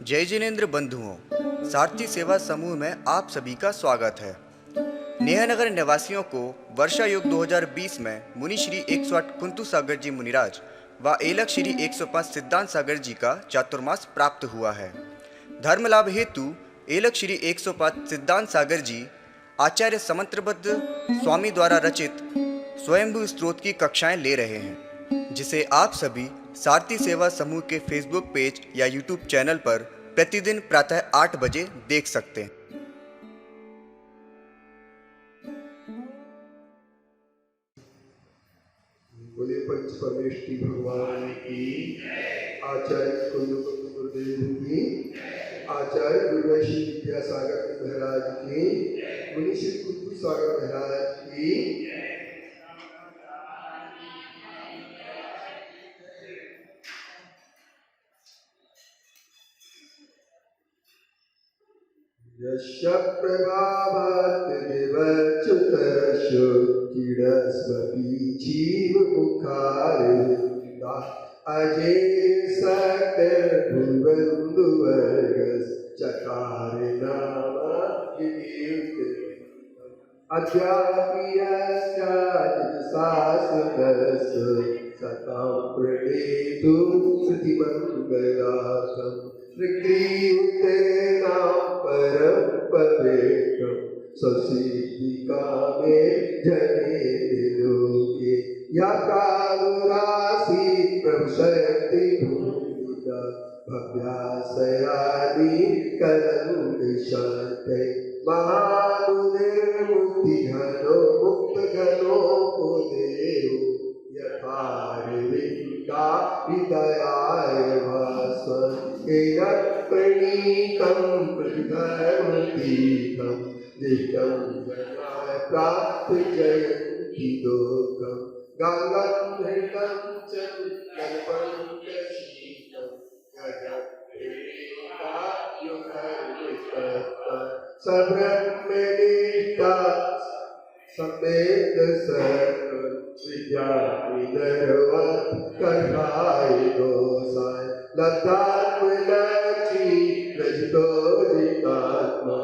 जय जिनेन्द्र बंधुओं, सारथी सेवा समूह में आप सभी का स्वागत है। नेहनगर निवासियों को वर्षा युग 2020 में मुनि श्री 108 कुंतु सागर जी मुनिराज व एलक श्री 105 सिद्धांत सागर जी का चातुर्मास प्राप्त हुआ है। धर्म लाभ हेतु एलक श्री 105 सिद्धांत सागर जी आचार्य समंत्रबद्ध स्वामी द्वारा रचित स्वयंभू स्त्रोत की कक्षाएं ले रहे हैं, जिसे आप सभी सारथी सेवा समूह के फेसबुक पेज या यूट्यूब चैनल पर प्रतिदिन प्रातः 8 बजे देख सकते हैं। बोले पंच परमेष्टि भगवान की, आचार्य कुंदु गुरुदेव की, आचार्य गुरुवैश्य विद्यासागर महाराज की, मुनि श्री कुंदु सागर महाराज की। यश प्रभावात् देवच्युतरशो कीडस्वती जीव मुखारिता अजय सकल भुवन्दुवर्गस् चकारे नाम अध्यात्मियश्चाचितशाश्वतस् सतां प्रणेतु श्रुतिमङ्गलासं प्रकृतेनां परं पवित्रं स्वसिद्धिकामे जने लोके या कालुरासीत् प्रभुशक्ति भूमिका भव्यासयादि कलमुनिशान्ते महामुनिर्मुक्तिघनो मुक्तघनो देव यथार्विका विदयाय भास्वन् प्रणीतं प्रतिधर्मतीतं दिष्टं जनाय प्राप्त जयन्ति लोकं गङ्गामृतं च कल्पङ्कशीतं सब्रह्मनिष्ठा समेत सर्व विद्या विनर्वत् कषाय दोषाय लब्धात्मलक्षी रजितो जितात्मा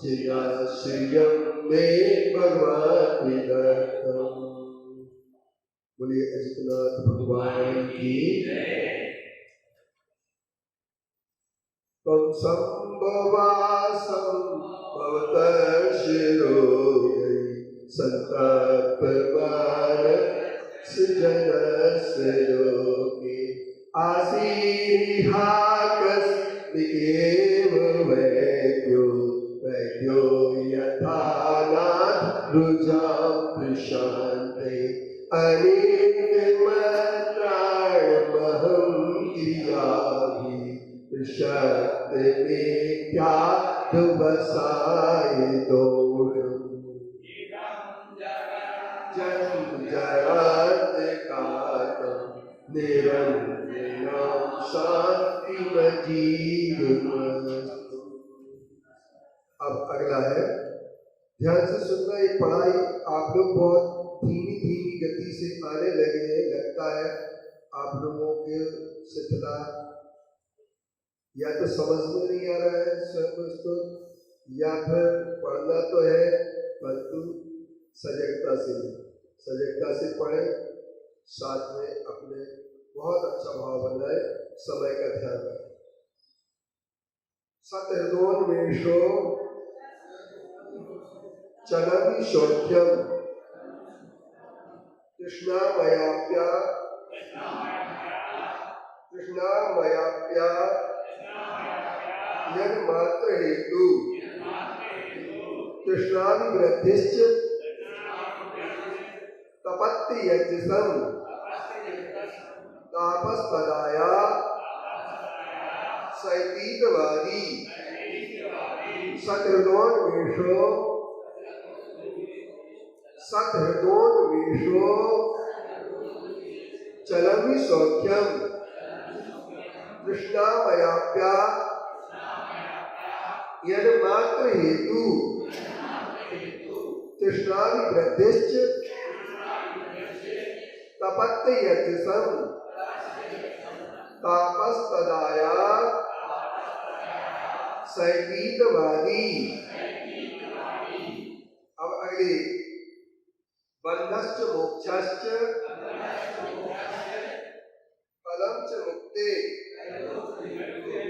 चिदाश्रियं मे भगवान् विदत्तम्। बोलिए अजितनाथ भगवान की। तम संभवासं भवतर्षिरो संतप्तमान सृजनस्य लोके आसीरिहाकस्मिकेव वैद्यो यथा नाथ रुजां प्रशान्ते अनित्यमत्राणमहं क्रियाभिः शक्ति मिथ्याद्वसाय दोषम् जन्म जरान्तकालं निरञ्जनं शान्तिमजीवमस्तु। अब अगला है, ध्यान से सुनना। ये पढ़ाई आप लोग बहुत धीमी धीमी गति से आने लगे हैं, लगता है आप लोगों के शिथिला या तो समझ में नहीं आ रहा है स्वयं इसको, या फिर पढ़ना तो है परंतु सजगता से पढ़े, साथ में अपने बहुत अच्छा भाव बनाए, समय का ध्यान रखें। सतहृदोन्मेषो चलति शौख्यम कृष्णामयाप्या यन्मात्र हेतु कृष्णाभिवृद्धिश्च तपत्ति यज्ञसं तापस्पदाया सैतीतवादी सतहृदोन्मेषो चलमि सौख्यम कृष्णामयाप्या यन्मात्र हेतु कृष्णाभिवृद्धिश्च तपत्ति यज्ञसं तापस्तदाया सैतीतवादी। अब अगली बंधश्च मोक्षश्च फलं च मुक्ते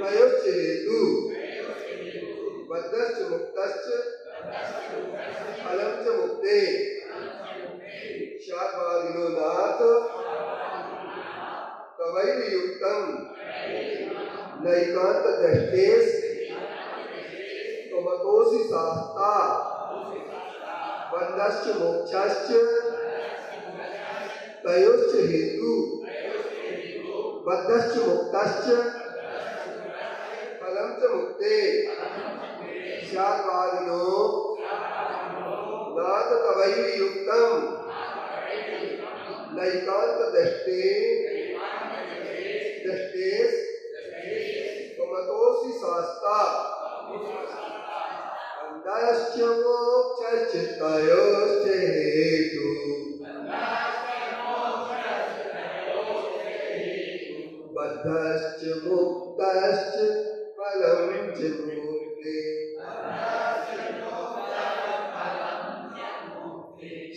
तयोश्च हेतु। बद्धश्च मुक्तश्च फलं च मुक्ते शाद्वादिनो नाथ तवैव युक्तं नैकांत दृष्टेस् त्वमतोऽसि शास्ता। बन्धश्च मोक्षश्च तयोश्च हेतु। बद्धश्च मुक्तश्च फलं च मुक्ते शाद्वादिनो नाथ तवैव युक्तं नैकांत दृष्टेस् त्वमतोऽसि शास्ता। बन्धश्च मोक्षश्च तयोश्च हेतु। बद्धश्च मुक्तश्च फलं च मुक्ते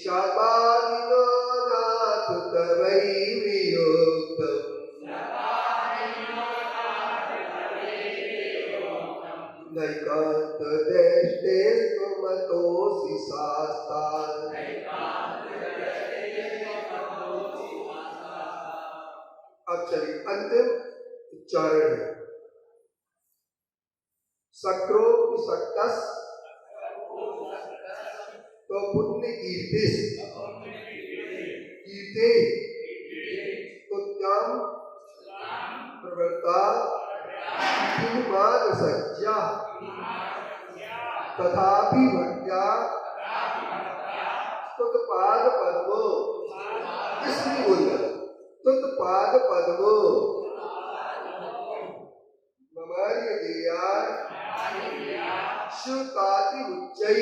शाद्वादिनो नाथ तवैव युक्तं नैकांत दृष्टेस् त्वमतोऽसि शास्ता। अब चलिए अंतिम उच्चारण है। सक्रो विसक्तस् तो पुण्य कीर्तिस कीर्ते स्तुत्याम प्रवृत्ता किमाद सज्जा तथापि भक्त्या स्तुतपाद पद्मो। इसलिए बोलना स्तुतपाद पद्मो ममार्य देया श्रुताति उच्चै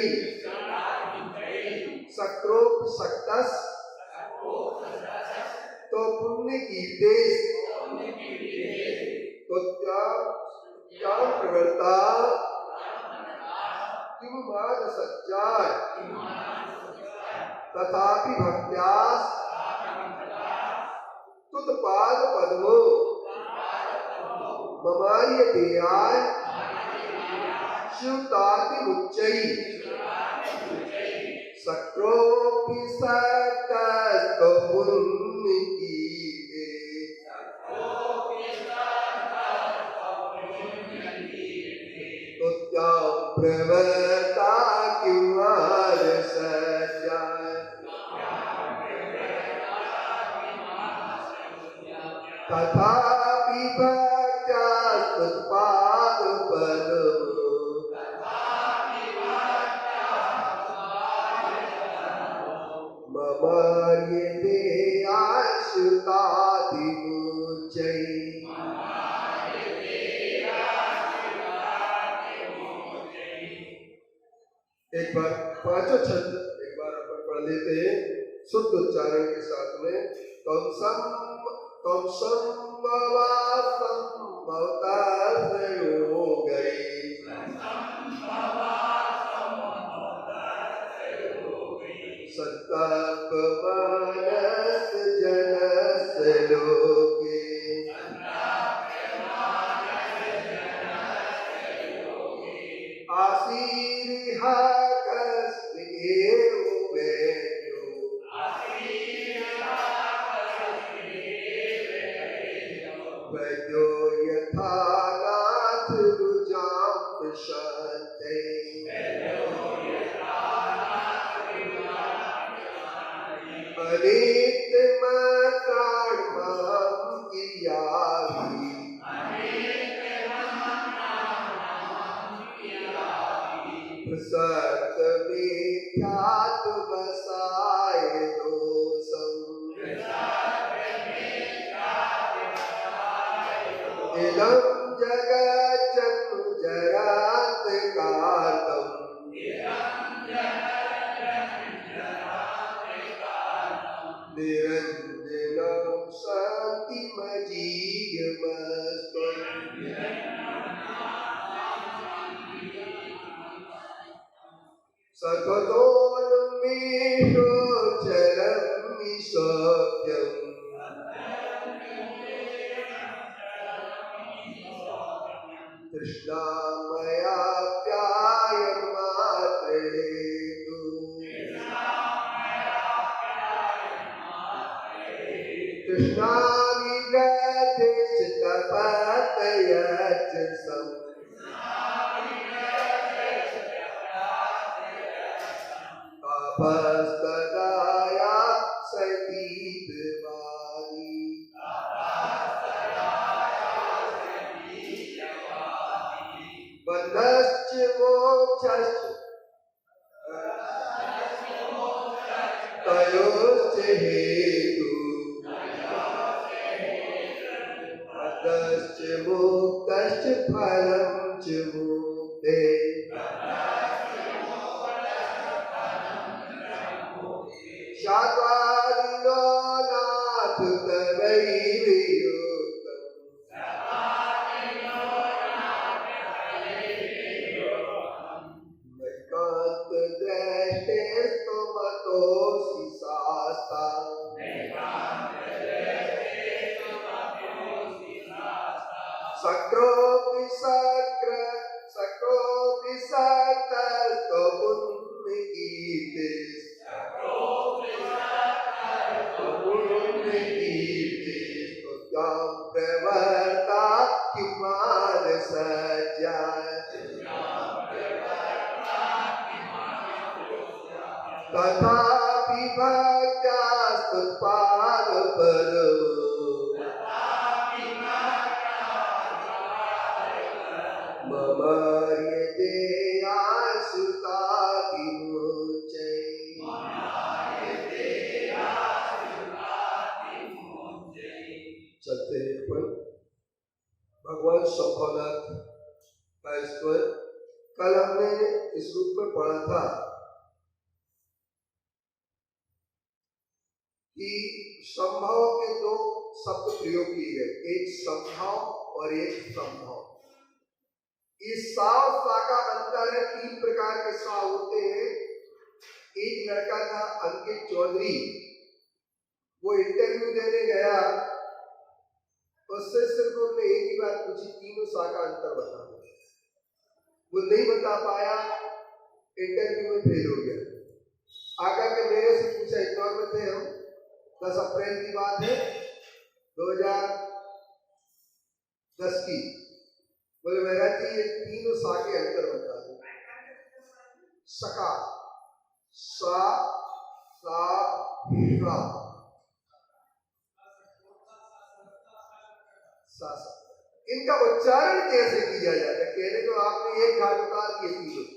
सक्रोप सक्तस तो पुण्य कीर्तेस तो क्या प्रवृत्ता किमाद सच्चार तथापि भक्त्यास तुतपाद पद्मो ममार्य देयाय श्रुताति उच्चै सक्रोपि सक्तस्तो पुण्य कीर्ते तुत्या प्रवृत्ता किमाद सज्जा तथापि भक्त्या स्तुतपाद पद्मो ममार्य देया श्रुताति उच्चै। एक बार पांचों छंद एक बार अपन पढ़ लेते हैं शुद्ध उच्चारण के साथ में। तम संभवासं भवतासयो गई संताप मानस जनस लोके आशीरिहा कस्मिएव वैद्यो वैद्यो यथा नाथ रुजां प्रशान्ते अनित्य मत्राण महं कियाभि प्रसक्त मिथ्यात् वसाय दोषम् इदं जगज्जन्म जरान्तकार्तम् निरञ्जन Buddham Santi Majigamastam Satatoyam Misho Chalam Misotyam Krishna Maya Pyayamatre Krishna Vigrate Chittapatayachasam Tapastadaya Satitavadi Bandhascha Mokshascha Tayoscha Hetu Bandhascha Mokshascha Phalam Cha Mukte Shatvarino Nath Tadaivyutam Vaikant Drashte Stomatosi Sasta Sakropi Sakra Sakropi Sakta Stopunikitis Stopunikitis Tutyam Pravarta Kimad Sajjat Tathapi Bhaktastutpada Padam Mama Yedeya Sutati चलते हैं पर भगवान शंभुनाथ का ईश्वर कल हमने इस रूप में पढ़ा था कि संभव के दो शब्द प्रयोग किए गए, एक संभव और एक संभव। इस साव सा का अंतर है, तीन प्रकार के साव होते हैं। एक लड़का था अंकित चौधरी, वो इंटरव्यू देने गया, उससे सिर्फ उन्होंने एक ही बात पूछी, तीनों सा का अंतर बता दो। वो नहीं बता पाया, इंटरव्यू में फेल हो गया। आकर के मेरे से पूछा, इंदौर में थे हम, 10 अप्रैल की बात है 2010 की। बोले महाराज जी ये तीनों सा के अंतर बता दो। सका, सा, सा, सा, इनका उच्चारण कैसे किया जाता है? कहने को आपने एक घाट उतार किए तीनों,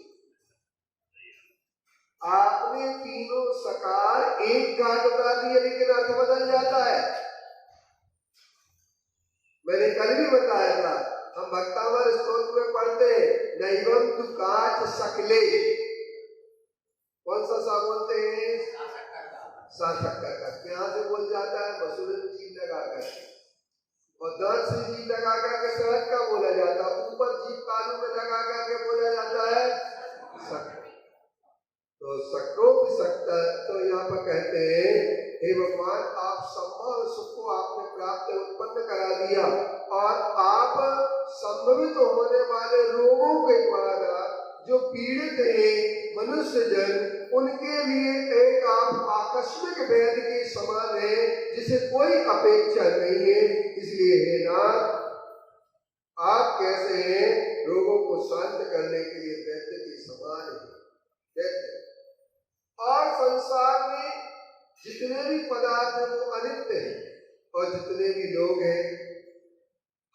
आपने तीनों सकार एक घाट उतार दिए, लेकिन अर्थ बदल जाता है। मैंने कल भी बताया था, हम भक्तावर स्तोत्र में पढ़ते हैं नैवम तु काच सकले, कौन सा सा बोलते हैं? सा शक्कर का। यहाँ से बोल जाता है मसूरन जी लगाकर, और दांत से जीभ लगा करके सहज का बोला जाता है, ऊपर जीभ कानों में लगा करके बोला जाता है शक्कर। तो शक्रों की सकता, तो यहाँ पर कहते हैं हे भगवान आप संभव सुख को आपने प्राप्त उत्पन्न करा दिया, और आप संभवित होने वाले रोगों के द्वारा जो पीड़ित हैं मनुष्य जन, उनके लिए एक आप आकस्मिक वैद्य के समान है, जिसे कोई अपेक्षा नहीं है। इसलिए हे नाथ आप कैसे हैं, रोगों को शांत करने के लिए वैद्य के समान है। और संसार में जितने भी पदार्थ हैं वो अनित्य हैं, और जितने भी लोग हैं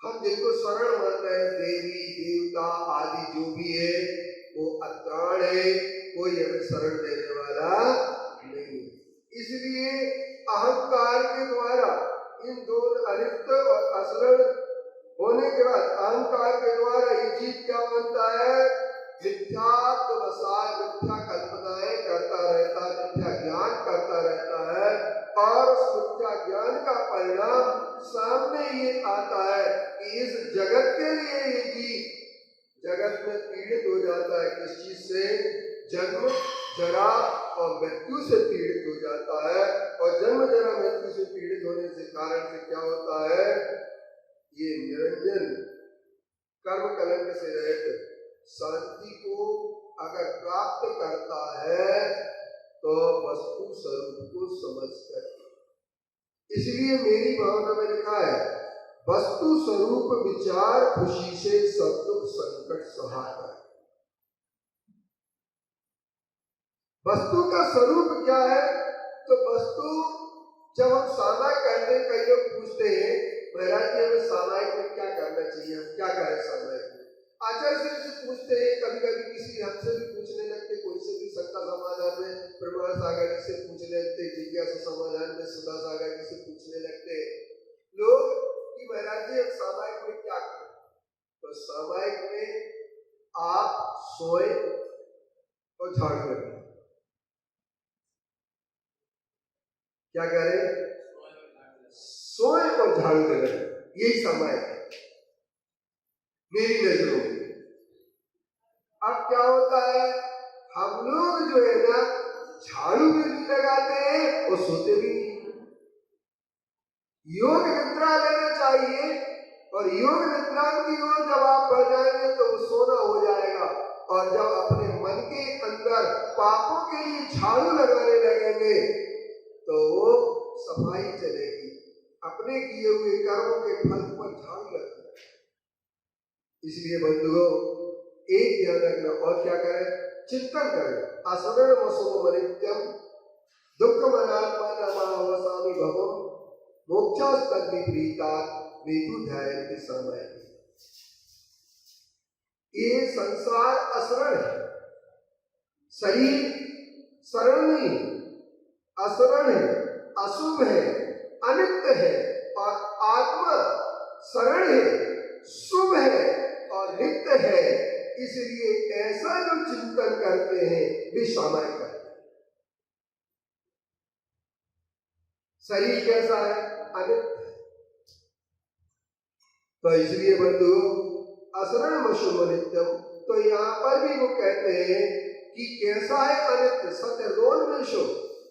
हम जिनको शरण मान रहे हैं, देवी देवता आदि जो भी है, वो अत्राण है, कोई हमें शरण देने वाला नहीं। इसलिए अहंकार के द्वारा इन दोनों अनित्य और अशरण होने के बाद अहंकार के द्वारा ये जीव क्या बनता है? मिथ्यात्ववसात मिथ्या कल्पनाएं करता रहता है, मिथ्या ज्ञान करता रहता है, और उस मिथ्या ज्ञान कर्म का परिणाम सामने ये आता है कि इस जगत के लिए ये जीव जगत में पीड़ित हो जाता है। किस चीज से? जन्म, जरा और मृत्यु से पीड़ित हो जाता है। और जन्म, जरा, मृत्यु से पीड़ित होने से कारण से क्या होता है? ये निरंजन कर्म कलंक से रहित शांति को अगर प्राप्त करता है तो वस्तु स्वरूप को समझकर। इसलिए मेरी भावना में लिखा है, वस्तु स्वरूप विचार खुशी से सब दुख संकट सहाता है। वस्तु का स्वरूप क्या है? तो वस्तु जब हम सामायिक कहते हैं, कई लोग पूछते हैं महाराज जी हमें सामायिक में क्या करना चाहिए, हम क्या करें सामायिक में? आचार्य से पूछते हैं, कभी कभी किसी हमसे भी पूछने लगते, कोई से भी शंका समाधान में प्रमाण सागर जी से पूछने लगते, जिज्ञासा समाधान में सुधा सागर जी से पूछने लगते लोग कि महाराज जी हम सामायिक में क्या करें? तो सामायिक में आप सोए और झाड़ू लगाएं। क्या करें? सोए और झाड़ू लगाएं, यही सामायिक है मेरी नजरों में। अब क्या होता है, हम लोग जो है ना झाड़ू भी नहीं लगाते हैं और सोते भी नहीं। योग निद्रा लेना चाहिए और योग निद्रा की ओर जब आप बढ़ जाएंगे तो वो सोना हो जाएगा। और जब अपने मन के अंदर पापों के लिए झाड़ू लगाने लगेंगे तो वो सफाई चलेगी, अपने किए हुए कर्मों के फल पर झाड़ू लगेगा। इसलिए बंधुओं एक ध्यान रखना, और क्या करें? चिंतन करें। असरण वसुम नित्यम दुख मनात्मा नमावसामि भवम मोक्षास्तद विपरीता वेदु ध्यायन्ति समय। ये संसार असरण है, शरीर शरण नहीं, असरण है, अशुभ है, अनित्य है। और आत्मा शरण है, शुभ है और नित्य है। इसलिए ऐसा जो चिंतन करते हैं वे सामायिक करते हैं। शरीर कैसा है? अनित्य। तो इसलिए बंधु असरण मशुभ नित्यम, तो यहाँ पर भी वो कहते हैं कि कैसा है अनित्य? सत्य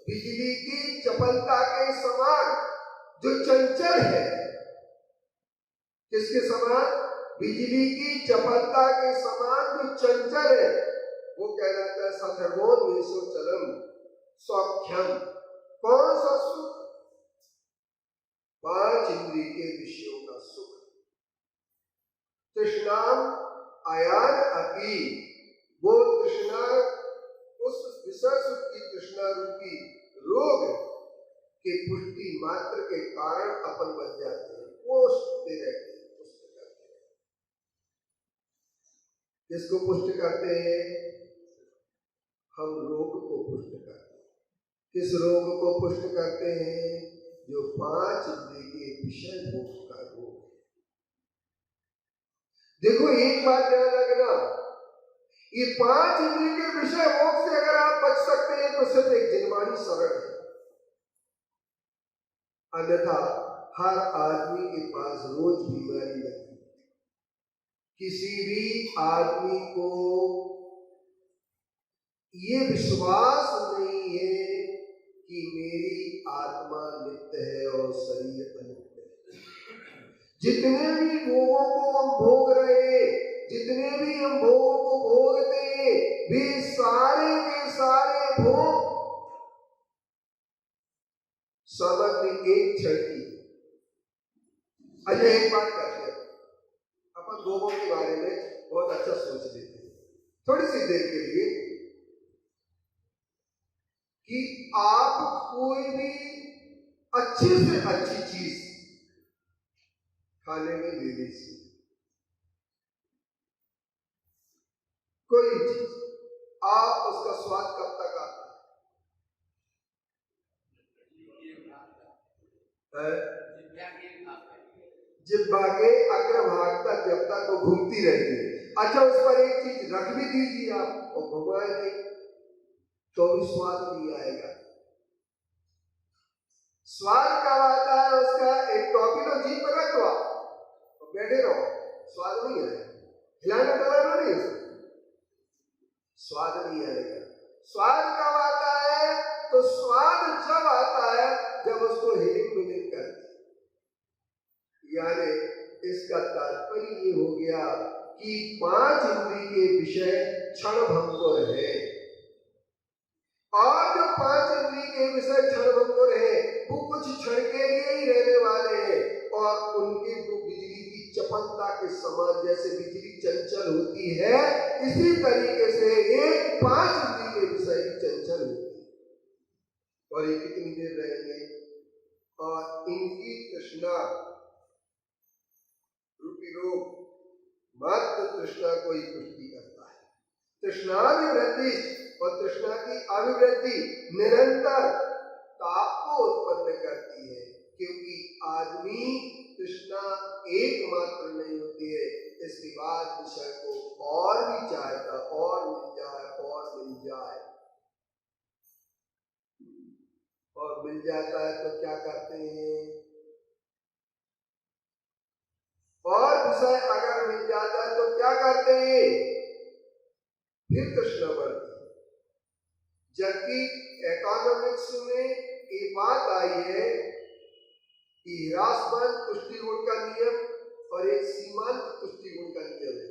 बिजली की चपलता के समान जो चंचल है। किसके समान? बिजली की चपलता के समान जो चंचल है वो कहलाता है सथर्वोन्मेषो चलम सौख्यम। कौन सा सुख? 5 इंद्रिय के विषयों का सुख। तृष्णाम आयान अपि, वो तृष्णा उस विषय सुख की तृष्णा रूपी रोग के पुष्टि मात्र के कारण अपन बन जाते हैं, पोषते रहते हैं। किसको पुष्ट करते हैं? हम रोग को पुष्ट करते हैं। किस रोग को पुष्ट करते हैं? जो 5 इंद्रिय के विषय भोग का रोग। देखो एक बात ध्यान रखना, ये 5 इंद्रिय के विषय भोग से अगर आप बच सकते हैं तो सिर्फ एक जिनवाणी शरण है। अन्यथा हर आदमी के पास रोज बीमारी लगती। किसी भी आदमी को ये विश्वास नहीं है कि मेरी आत्मा नित्य है और शरीर अनित्य है। जितने भी भोगों को हम भोग रहे हैं, जितने भी हम भोगों को भोगते हैं, वे सारे के सारे भोग सामग्री एक क्षण की। अच्छा एक बात करते हैं, अपन भोगों के बारे में बहुत अच्छा सोच लेते हैं थोड़ी सी देर के लिए कि आप कोई भी अच्छी से अच्छी चीज खाने में ले लीजिए, कोई चीज, आप उसका स्वाद कब तक आता है? जिह्वा के अग्रभाग तक जब तक वो घूमती रहती है। अच्छा उस पर एक चीज रख भी दीजिए आप और घुमाए नहीं तो भी स्वाद नहीं आएगा। स्वाद कब आता है उसका? एक टॉफी लो, जीभ पर रख दो और बैठे रहो, स्वाद नहीं आएगा। हिलाना डुलाना नहीं उसको, स्वाद नहीं आएगा। स्वाद कब आता है? तो स्वाद जब आता है जब उसको हिलिंग डुलिंग करते। यानी इसका तात्पर्य ये हो गया कि 5 इंद्रिय के विषय क्षणभंगुर है, और जो 5 इंद्रिय के विषय क्षणभंगुर है वो कुछ क्षण के लिए ही रहने वाले हैं, और उनके वो बिजली की चपलता के समान, जैसे बिजली चंचल होती है इसी तरीके से ये 5 इंद्रिय के विषय चंचल होती है। और ये कितनी देर रहेंगे? और इनकी तृष्णा रूपी रोग मात्र तृष्णा को ही पुष्टि करता है। तृष्णाभिवृद्धि और तृष्णा की अभिवृद्धि निरंतर ताप को उत्पन्न करती है, क्योंकि आदमी तृष्णा एकमात्र नहीं होती है, इसके बाद विषय को और भी चाहता, और मिल जाए और मिल जाए, और मिल जाता है तो क्या करते हैं? और विषय अगर मिल जाता है तो क्या करते हैं? फिर तृष्णा बढ़ती है। जबकि इकोनॉमिक्स में ये बात आई है कि ह्रासमान तुष्टिगुण का नियम और एक सीमांत तुष्टिगुण का नियम है।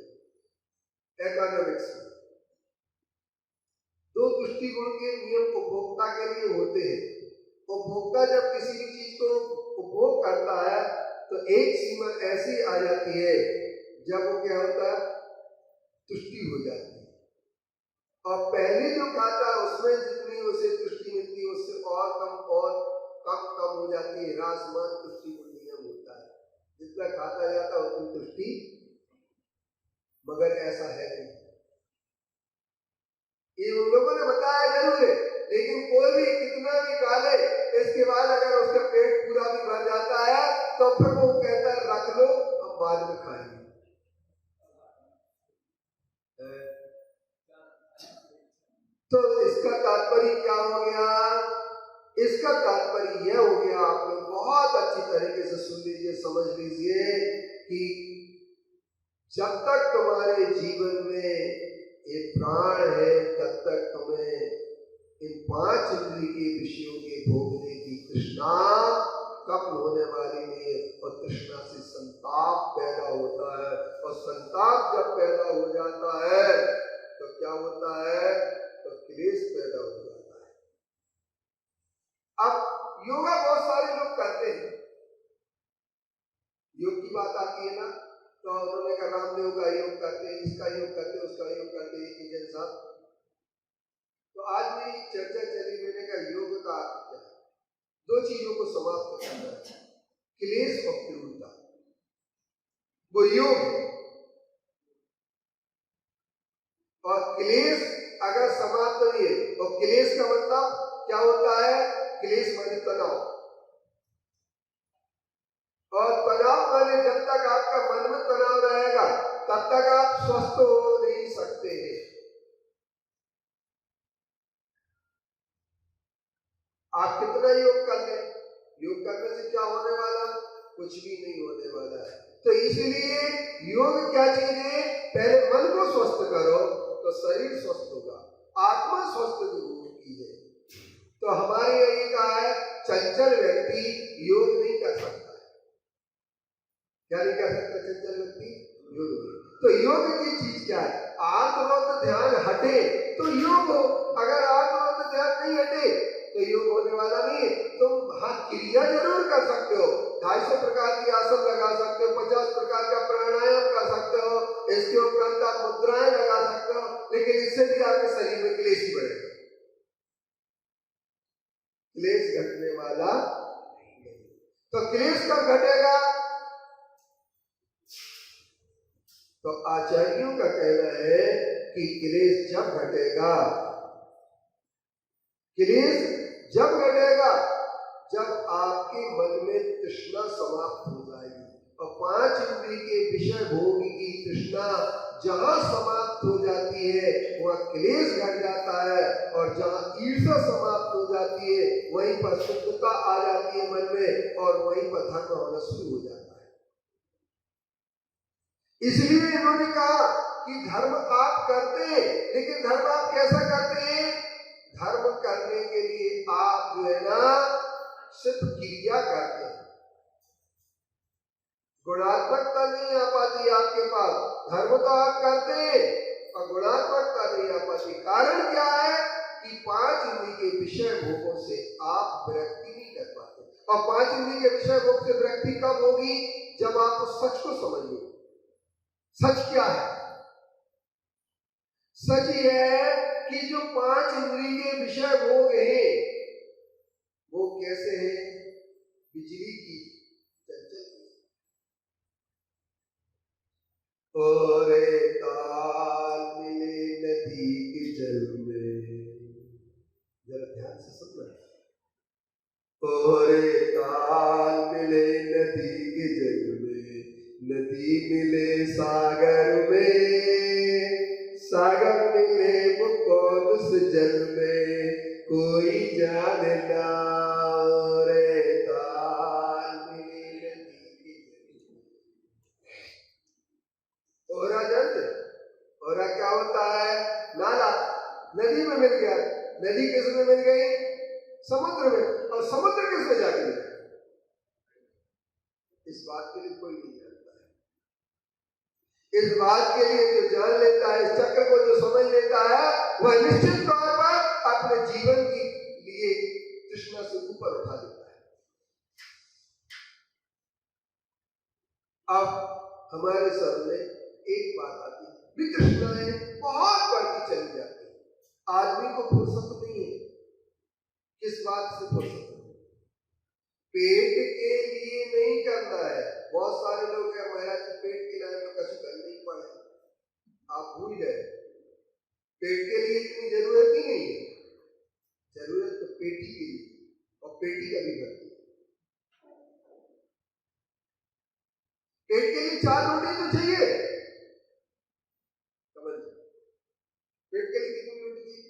इकोनॉमिक्स में 2 तुष्टिगुण के नियम उपभोक्ता के लिए होते हैं। उपभोक्ता जब किसी भी चीज को उपभोग करता है तो एक सीमा ऐसी आ जाती है जब वो क्या होता है? तुष्टि हो जाती है, और पहले जो खाता है उसमें जितनी उसे तुष्टि मिलती है उससे और कम हो जाती है। ह्रासमान तुष्टि को नियम होता है, जितना खाता जाता है उतनी तुष्टि, मगर ऐसा है नहीं। ये उन लोगों ने बताया जरूर है, लेकिन कोई भी कितना भी खा ले, इसके बाद अगर उसका पेट पूरा भी भर जाता है तो फिर वो कहता है रख लो, हम बाद में खाएंगे। तो इसका तात्पर्य क्या हो गया? इसका तात्पर्य यह हो गया, आप लोग बहुत अच्छी तरीके से सुन लीजिए, समझ लीजिए कि जब तक तुम्हारे जीवन में ये प्राण है तब तक तुम्हें इन 5 इंद्रिय के विषयों के भोगने की तृष्णा कम होने वाली नहीं है, और तृष्णा से संताप पैदा होता है, और संताप जब पैदा हो जाता है तो क्या होता है? तो क्लेश पैदा हो जाता है। अब योगा बहुत सारे लोग करते हैं, योग की बात आती है ना, तो उन्होंने कहा रामदेव का योग करते हैं, इसका योग करते, उसका योग करते, एक ही जैसा। तो आज मेरी चर्चा चली, मैंने कहा योग का अर्थ क्या है? 2 चीजों को समाप्त करना है, क्लेश और क्रूरता, वो योग है। और क्लेश अगर समाप्त नहीं है, और क्लेश का मतलब क्या होता है? क्लेश माने तनाव, और तनाव माने जब तक आपका मन में तनाव रहेगा तब तक आप स्वस्थ हो नहीं सकते हैं। आप कितना योग कर लें, योग करने से क्या होने वाला? कुछ भी नहीं होने वाला है। तो इसीलिए योग क्या चीज है? पहले मन को स्वस्थ करो तो शरीर स्वस्थ होगा, आत्मा स्वस्थ जरूर होती है। तो हमारे यही कहा है, चंचल व्यक्ति योग नहीं कर सकता है। क्या नहीं कर सकता चंचल व्यक्ति? योग नहीं। तो योग की चीज क्या है? आत्मवत ध्यान हटे तो योग हो, अगर आत्मवत ध्यान नहीं हटे तो योग होने वाला नहीं है। तुम हाथ क्रिया जरूर कर सकते हो, 250 प्रकार की आसन लगा सकते हो, 50 प्रकार का प्राणायाम कर सकते हो, इसके उपरांत आप मुद्राएं लगा सकते हो, लेकिन इससे भी आपके शरीर में क्लेश ही बढ़ेगा, क्लेश घटने वाला नहीं। तो क्लेश कब घटेगा? तो आचार्यों का कहना है कि क्लेश जब घटेगा, क्लेश जब घटेगा जब आपके मन में तृष्णा समाप्त हो जाएगी, और 5 इंद्रिय के विषय भोग की तृष्णा जहां समाप्त हो जाती है वहां क्लेश घट जाता है, और जहां ईर्ष्या समाप्त हो जाती जाती है, वहीं पर शुद्धता आ जाती है मन में और वहीं पर धर्म होना शुरू हो जाता है। इसलिए इन्होंने कहा कि धर्म आप करते हैं, लेकिन धर्म आप कैसा करते हैं? धर्म करने के लिए आप जो है ना सिर्फ क्रिया करते हैं, गुणात्मकता नहीं आ पाती आपके पास। धर्म तो आप करते हैं और गुणात्मकता नहीं आ पाती। कारण क्या है कि 5 इंद्रिय के विषय भोगों से आप विरक्ति नहीं कर पाते। और 5 इंद्रिय के विषय भोग से विरक्ति कब होगी? जब आप उस सच को समझिए। सच क्या है? सच ये है कि जो 5 इंद्रिय के विषय भोग हैं वो कैसे हैं? बिजली की चंचल। और ताल मिले नदी के जल में, जरा ध्यान से सुनना। और ताल मिले नदी के जल में, नदी मिले सागर में, सागर मिले वो कौन से जल में, कोई जाने ना। रे ताल मिले नदी के जल में। ओहरा जानते? ओहरा क्या होता है? नाला नदी में मिल गया। नदी किस में मिल गई? समुद्र में। और समुद्र किस में जाके मिला? इस बात के लिए कोई नहीं जानता है। इस बात के लिए जो जान लेता है, इस चक्र को जो समझ लेता है, वह निश्चित तौर पर अपने जीवन के लिए तृष्णा से ऊपर उठा देता है। अब हमारे सामने एक बात आती है, वितृष्णाएं बहुत बढ़ती चली जाती है। आदमी को फुर्सत नहीं है। किस बात से फुर्सत? पेट के लिए नहीं करना है। बहुत सारे लोग हैं महाराज जी पेट के लिए तो कुछ कर नहीं पाए, आप भूल गए। पेट के लिए इतनी जरूरत ही नहीं है। जरूरत तो पेटी के लिए, और पेटी का भी भरती है। पेट के लिए 4 रोटी तो चाहिए। समझ? पेट के लिए कितनी रोटी चाहिए?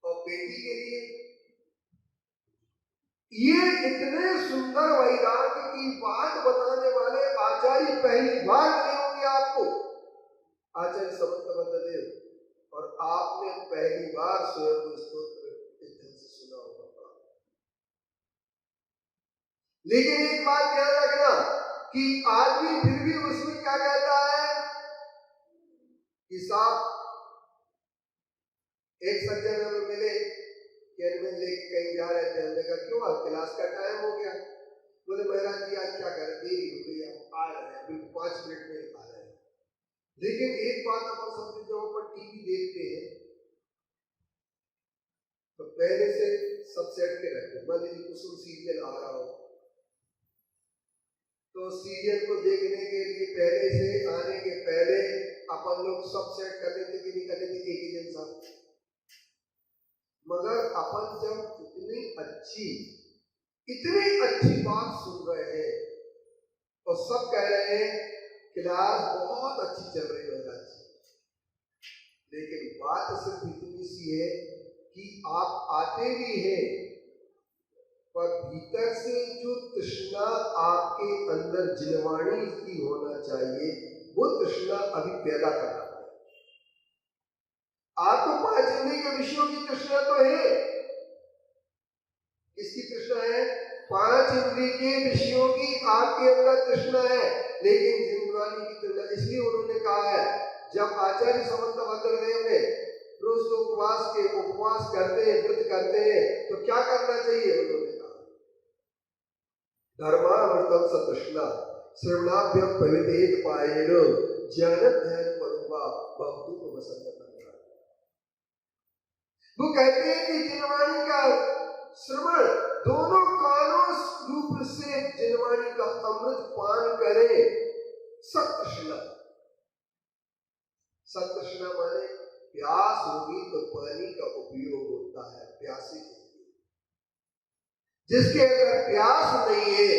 और पेटी के लिए ये इतने सुंदर वैराग्य की बात बताने वाले आचार्य पहली बार मिले होंगे आपको, आचार्य समंत देव, और आपने पहली बार स्वयं स्तोत्र इस ढंग से सुना होगा। लेकिन एक बात ध्यान रखना कि आदमी फिर भी उसमें क्या कहता है कि साहब, एक सज्जन हमें मिले, में लेके कहीं जा रहे थे। हमने कहा क्यों? आज क्लास का टाइम हो गया। बोले महाराज जी आज क्या करें, देरी हो गई, आप आ रहे हैं, बिल्कुल 5 मिनट में आ रहे हैं। लेकिन एक बात अपन समझे, जब अपन टीवी देखते हैं तो पहले से सब सेट के रखते हैं। मान लीजिए कुछ सीरियल आ रहा हो तो सीरियल को देखने के लिए पहले से आने के पहले अपन लोग सब सेट कर लेते कि नहीं कर लेते एक ही दिन साथ। मगर अपन जब इतनी अच्छी बात सुन रहे हैं और सब कह रहे हैं क्लास बहुत अच्छी चल रही है, लेकिन बात सिर्फ इतनी सी है कि आप आते भी हैं पर भीतर से जो तृष्णा आपके अंदर जिनवाणी की होना चाहिए वो तृष्णा अभी पैदा करना है। आपको 5 इंद्रिय के विषयों की तृष्णा तो है। किसकी तृष्णा है? 5 इंद्रिय के विषयों की आपके अंदर तृष्णा है, लेकिन जिनवाणी की तृष्णा। इसलिए उन्होंने कहा है, जब आचार्य समंत भद्रदेव ने रोज उपवास करते हैं, व्रत करते हैं, तो क्या करना चाहिए? उन्होंने कहा धर्मामृतम सतृष्णा श्रवणाभ्यम पवितेत पायेन ज्ञान ध्यान परुवा बहुतु वसंत। वो कहते हैं कि जिनवाणी का श्रवण, दोनों कानों रूप से जिनवाणी का अमृत पान करें। सतृष्णा, सतृष्णा माने प्यास होगी तो पानी का उपयोग होता है, प्यासे के लिए। जिसके अंदर प्यास नहीं है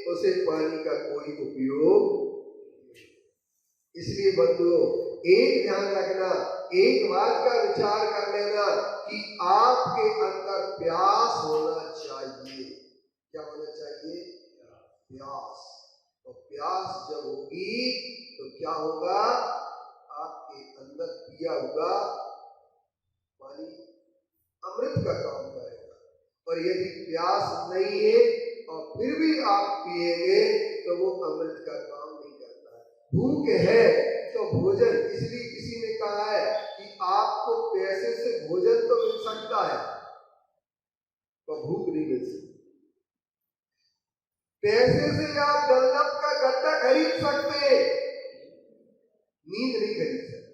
उसे पानी का कोई उपयोग नहीं। इसलिए बंधुओं, एक ध्यान रखना, एक बात का विचार कर लेना कि आपके अंदर प्यास होना चाहिए। क्या होना चाहिए? प्यास। तो प्यास जब होगी तो क्या होगा? आपके अंदर पिया हुआ पानी अमृत का काम करेगा। और यदि प्यास नहीं है और फिर भी आप पिएंगे तो वो अमृत का काम नहीं करता है। भूख है तो भोजन, इसलिए किसी ने कहा है कि आपको पैसे से भोजन तो मिल सकता है पर भूख नहीं मिल सकती। पैसे से आप डल्लब का गद्दा खरीद सकते हैं, नींद नहीं खरीद सकते।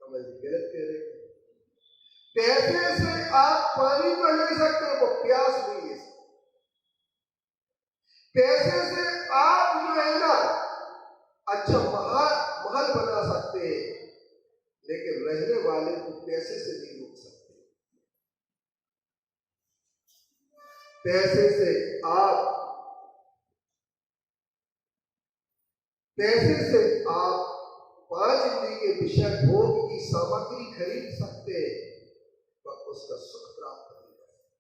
समझ गलत कह रहे हैं। पैसे से आप पानी तो ले सकते हो, प्यास नहीं ले सकते। पैसे से आप जो है ना अच्छा महल बना सकते हैं, लेकिन रहने वाले को पैसे से नहीं रोक सकते। पैसे से आप 5 इंद्रिय के विषय भोग की सामग्री खरीद सकते हैं पर उसका सुख प्राप्त नहीं कर सकते,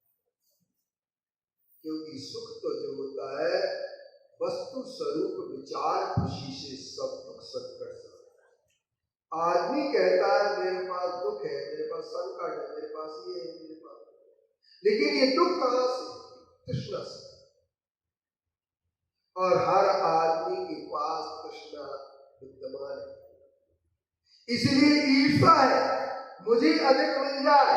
क्योंकि सुख तो जो होता है वस्तु स्वरूप विचार खुशी से सब दुख संकट से। आदमी कहता है मेरे पास दुख है, मेरे पास संकट है, मेरे पास ये है, मेरे पास, लेकिन ये दुख कहां से? तृष्णा से। और हर आदमी के पास तृष्णा विद्यमान है, इसलिए ईर्षा है, मुझे अधिक मिल जाए,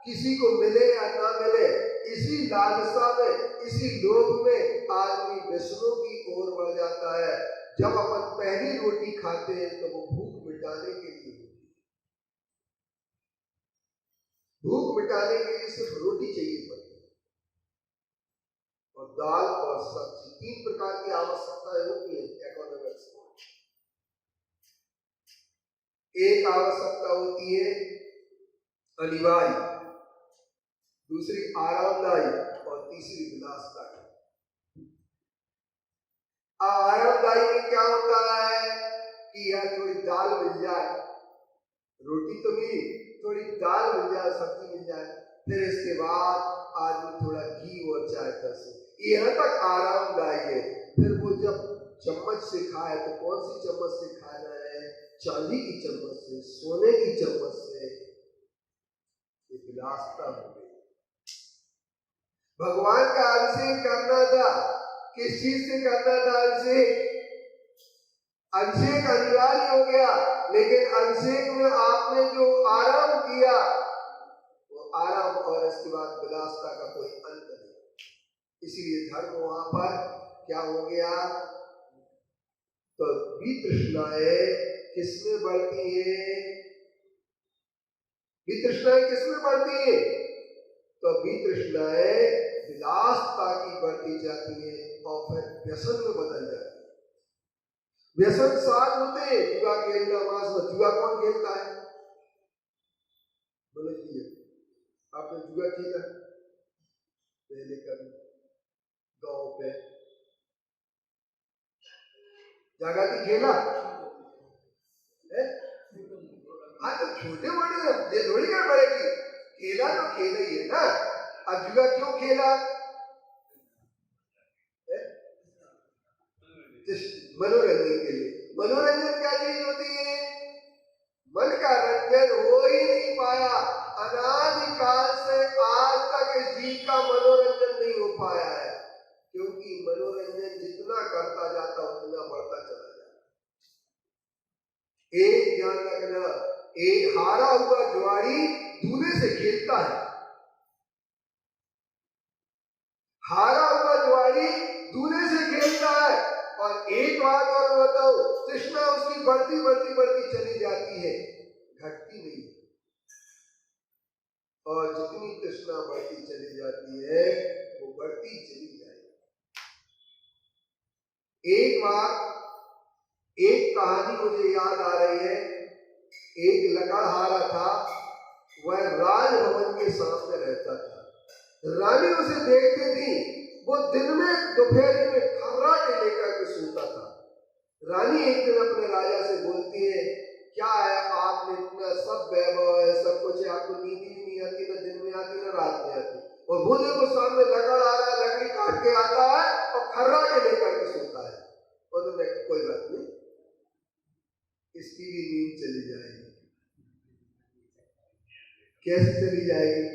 किसी को मिले या ना मिले, इसी लालसा में, इसी लोभ में आदमी विष्णु की ओर बढ़ जाता है। जब अपन पहली रोटी खाते हैं तो वो भूख मिटाने के लिए होती है। भूख मिटाने के लिए सिर्फ रोटी चाहिए पड़ती है और दाल और सब्जी, 3 प्रकार की आवश्यकताएं होती है इकोनॉमिक्स में। एक आवश्यकता होती है अनिवार्य, दूसरी आरामदायी और तीसरी विलासदायी। आरामदायी में क्या होता है कि यार थोड़ी दाल मिल जाए, रोटी तो मिली, थोड़ी दाल मिल जाए, सब्जी मिल जाए, फिर इसके बाद आदमी थोड़ा घी और चाय कर सके, यहाँ तक आरामदायी है। फिर वो जब चम्मच से खाए तो कौन सी चम्मच से खाना है? चांदी की चम्मच से, सोने की चम्मच से, ये विलासता हो गई। भगवान का अभिषेक करना था, किस चीज से करना था? अभिषेक अनिवार्य हो गया, लेकिन अभिषेक में आपने जो आराम किया वो आराम, और इसके बाद विलासता का कोई अंत नहीं। इसीलिए धर्म वहां पर क्या हो गया? तो वितृष्णाएं किसमें बढ़ती है? वितृष्णाएं किसमें बढ़ती है? तो वितृष्णाएं विलासता की बढ़ती जाती है और फिर व्यसन में बदल जाती है। व्यसन 7 होते हैं, जुआ खेलना, मांस में। जुआ कौन खेलता है? बोले जी, आपने जुआ खेला पहले कभी गांव पे? जागृति खेला है? हाँ, तो छोटे बड़े ये थोड़ी कर पड़ेगी, खेला तो खेला ही है ना। अब जुआ क्यों खेला? मनोरंजन के लिए। मनोरंजन क्या चीज होती है? मन का रंजन हो ही नहीं पाया, अनादिकाल से आज तक इस जीव का मनोरंजन नहीं हो पाया है, क्योंकि मनोरंजन जितना करता जाता उतना बढ़ता चला जाता। एक ध्यान रखना, एक हारा हुआ जुआरी दूल्हे से खेलता है। हारा हुआ जुआरी दूल्हे से खेलता है। और एक बात और बताओ, तृष्णा उसकी बढ़ती बढ़ती बढ़ती चली जाती है, घटती नहीं। और जितनी तृष्णा बढ़ती चली जाती है वो बढ़ती चली जाएगी। एक बार एक कहानी मुझे याद आ रही है। एक लकड़हारा था, वह राजभवन के सामने रहता था। रानी उसे देखती थी, वो दिन में दोपहर में खर्राटे लेकर के सोता था। रानी एक दिन अपने राजा से बोलती है, क्या है आपने इतना सब वैभव है, सब कुछ है, आपको नींद ही नहीं आती, ना दिन में आती ना रात में आती, और वो देखो सामने लकड़ आ रहा है, लकड़ी काट के आता है और खर्रा के लेकर के सोता है। उन्होंने कोई बात नहीं, इसकी भी नींद चली जाएगी। कैसे चली जाएगी?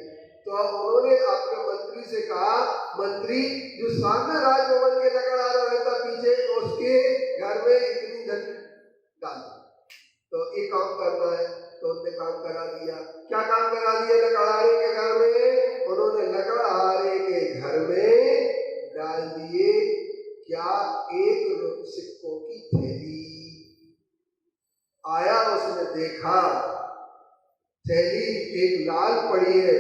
तो अब उन्होंने अपने मंत्री से कहा, मंत्री जो सामने राजभवन के लकड़ आ रहा रहता पीछे, उसके घर में इतनी धन डाल, तो एक काम करना है। तो उन्होंने काम करा दिया। क्या काम करा दिया? लकड़हारे के घर में उन्होंने लकड़हारे के घर में डाल दिए क्या? 1 सिक्कों की थैली। आया, उसने देखा थैली एक लाल पड़ी है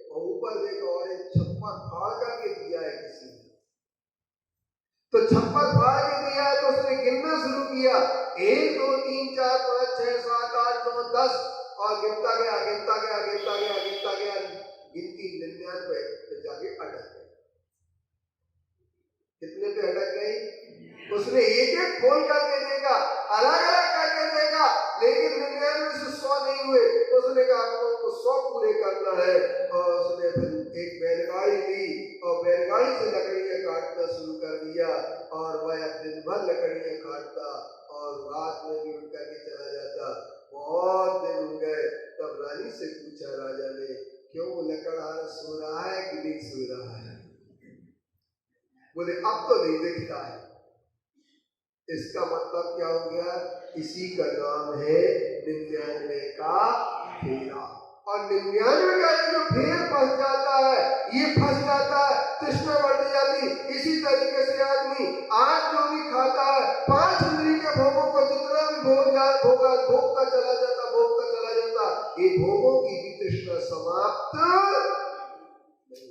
और ऊपर देखा और एक छप्पर फाड़ करके दिया है किसी ने। तो छप्पर फाड़ के दिया है तो उसने गिनना शुरू किया, 1 2 3 4 5 6 7 8 9 10, और गिनता गया गिनता गया गिनता गया गिनता गया, गिनती 99 पे जाके अटक गई। कितने पे अटक गई? उसने एक एक खोल करके देखा, अलग अलग करके देखा, लेकिन 99 से 100 नहीं हुए। उसने कहा आपको 100 पूरे करना है, और उसने फिर एक बैलगाड़ी ली और बैलगाड़ी से लकड़ियां काटना शुरू कर दिया, और वह दिन भर लकड़ियां काटता और रात में भी उठ करके चला जाता। बहुत दिन हो गए, तब रानी से पूछा राजा ने, क्यों लकड़हारा सो रहा है कि नहीं सो रहा है? बोले अब तो नहीं दिखता है। इसका मतलब क्या हो गया? इसी का नाम है 99 का फेरा। और 99 का ये जो फेर फंस जाता है, ये फंस जाता है, तृष्णा बढ़ जाती। इसी तरीके से आदमी आज जो भी खाता है, 5 इंद्रिय के भोगों को जितना भी भोगता चला जाता, ये भोगों की भी तृष्णा समाप्त नहीं।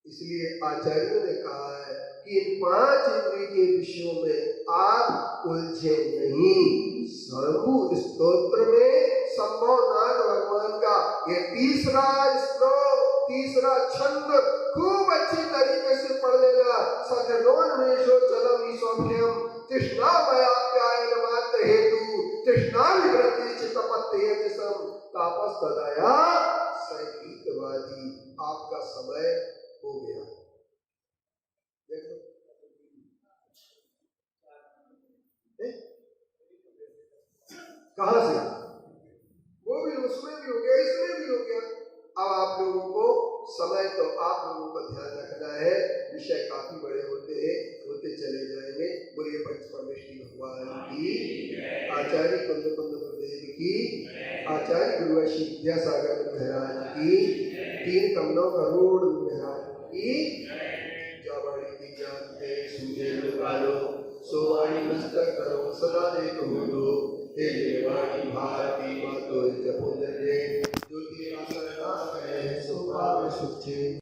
इसलिए आचार्यों ने कहा है कि इन 5 इंद्रिय के विषयों में आप उलझे नहीं। स्वयंभू स्तोत्र में संभवनाथ भगवान का ये तीसरा श्लोक, तीसरा छंद खूब अच्छी तरीके से पढ़ लेना। सखनोन्मेषो चलम ईश्वभ्यम तृष्णा मयाप्यायन मात्र हेतु तृष्णा विवृत्ति चित्तपत्येजसम तापस तदया संगीतवादी। आपका समय हो गया। देखो कहां से? वो भी, उसमें भी हो गया, इसमें भी हो गया। अब आप लोगों को समय, तो आप लोगों को ध्यान रखना है, विषय काफी बड़े होते चले जाएंगे। बोलिए पंचपरमेष्ठी भगवान की, आचार्य कुंद गुरुदेव की, आचार्य गुरुवशी विद्यासागर महाराज की, 3 कमलों करोड़ महाराज की। जावाणी की जानते सूझे निकालो, सोवाणी मस्तक करो सदा देखो दो। हे देवाणी भारती मातो जपो जय, ज्योति आसना है सुभाव सुचे।